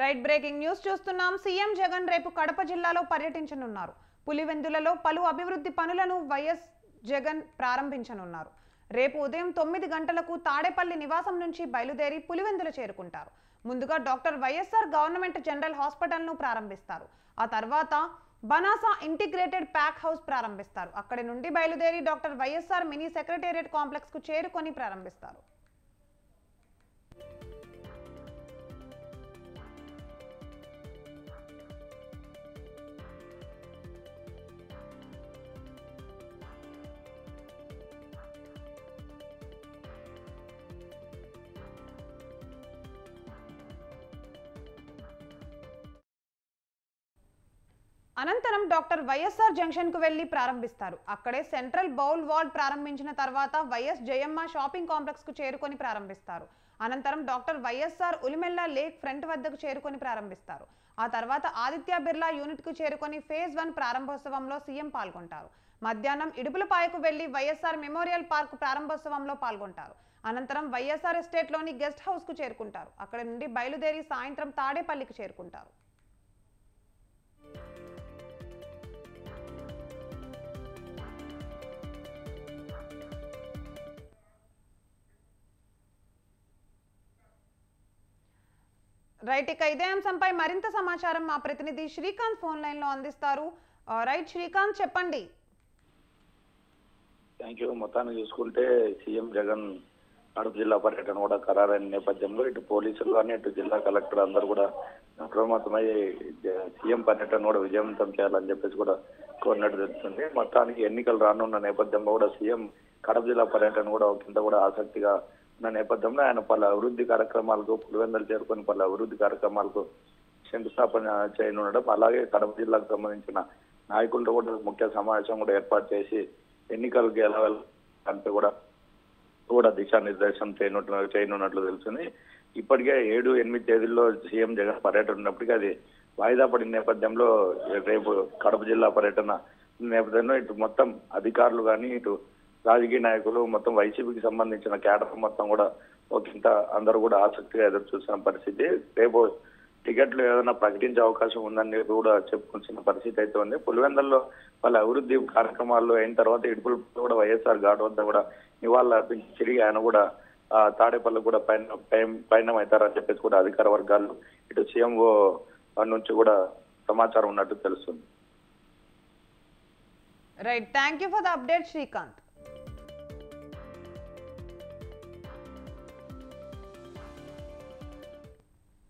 Right breaking news చూస్తున్నాం. CM Jagan రేపు కడప జిల్లాలో పర్యటించనున్నారు. పులివెందులలో పలు అభివృద్ధి పనులను వైఎస్ జగన్ ప్రారంభించనున్నారు. రేపు ఉదయం 9 గంటలకు తాడేపల్లి నివాసం నుంచి బయలుదేరి పులివెందులు చేరుకుంటారు. ముందుగా డాక్టర్ వైఎస్ఆర్ గవర్నమెంట్ జనరల్ హాస్పిటల్ను ప్రారంభిస్తారు. ఆ తర్వాత బనాసా ఇంటిగ్రేటెడ్ ప్యాక్ హౌస్ ప్రారంభిస్తారు. అక్కడి నుండి బయలుదేరి doctor YSR mini secretariat complex కు చేరుకొని ప్రారంభిస్తారు. అనంతరం డాక్టర్ వైఎస్ఆర్ జంక్షన్ కు వెళ్లి ప్రారంభిస్తారు. అక్కడే సెంట్రల్ బౌల్ వార్డ్ ప్రారంభించిన తర్వాత వైఎస్ జయమ్మ షాపింగ్ కాంప్లెక్స్ కు చేరుకొని ప్రారంభిస్తారు. అనంతరం డాక్టర్ వైఎస్ఆర్ ఉలిమెల్ల లేక్ ఫ్రంట్ వద్దకు చేరుకొని ప్రారంభిస్తారు. ఆ తర్వాత ఆదిత్య బిర్లా యూనిట్ కు చేరుకొని ఫేజ్ 1 ప్రారంభోత్సవంలో సీఎం పాల్గొంటారు. మధ్యాహ్నం ఇడుపులపాయకు వెళ్లి వైఎస్ఆర్ మెమోరియల్ పార్క్ ప్రారంభోత్సవంలో పాల్గొంటారు. అనంతరం వైఎస్ఆర్ ఎస్టేట్ లోని గెస్ట్ హౌస్ కు చేరుకుంటారు. అక్కడి నుండి బయలుదేరి సాయంత్రం తాడేపల్లికి చేరుకుంటారు. రైట్, ఇక ఇదే అంశంపై మరింత సమాచారం మా ప్రతినిధి శ్రీకాంత్ ఫోన్ లైన్ లో అందిస్తారు. రైట్ శ్రీకాంత్, చెప్పండి. Thank you. మొత్తాన్ని చూసుకుంటే సీఎం జగన్ కడప జిల్లా పర్యటన కూడా ఖరారైన నేపథ్యంలో ఇటు పోలీసులు కానీ ఇటు జిల్లా కలెక్టర్ అందరూ కూడా అప్రమత్తమై సీఎం పర్యటన కూడా విజయవంతం చేయాలని చెప్పేసి కూడా కోరినట్టు తెలుస్తుంది. మొత్తానికి ఎన్నికలు రానున్న నేపథ్యంలో కూడా సీఎం కడప జిల్లా పర్యటన కూడా కింద కూడా ఆసక్తిగా ఉన్న నేపథ్యంలో ఆయన పలు అభివృద్ధి కార్యక్రమాలకు పులివెందులు చేరుకొని పలు అభివృద్ధి కార్యక్రమాలకు శంకుస్థాపన చేయనుండడం, అలాగే కడప జిల్లాకు సంబంధించిన నాయకులతో కూడా ముఖ్య సమావేశం కూడా ఏర్పాటు చేసి ఎన్నికలకు ఎలా వెళ్ళాలంటే కూడా దిశానిర్దేశం చేయనున్నట్లు తెలుస్తుంది. ఇప్పటికే 7-8 తేదీల్లో సీఎం జగన్ పర్యటన ఉన్నప్పటికీ అది వాయిదా పడిన నేపథ్యంలో రేపు కడప జిల్లా పర్యటన నేపథ్యంలో ఇటు మొత్తం అధికారులు కానీ ఇటు రాజకీయ నాయకులు మొత్తం వైసీపీకి సంబంధించిన కేడర్ మొత్తం కూడా ఒకంత అందరూ కూడా ఆసక్తిగా ఎదురు చూసిన పరిస్థితి. రేపు టికెట్లు ఏదైనా ప్రకటించే అవకాశం ఉందని కూడా చెప్పుకోవాల్సిన పరిస్థితి అయితే ఉంది. పులివెందుల్లో వాళ్ళ అభివృద్ధి కార్యక్రమాలు అయిన తర్వాత ఇడుపులు కూడా వైఎస్ఆర్ ఘాట్ వద్ద కూడా నివాళులు అర్పించి తిరిగి ఆయన కూడా తాడేపల్లి కూడా పయనం అవుతారని చెప్పేసి కూడా అధికార వర్గాలు ఇటు సీఎంఓ నుంచి కూడా సమాచారం ఉన్నట్టు తెలుస్తుంది. Right, thank you for the update Srikanth.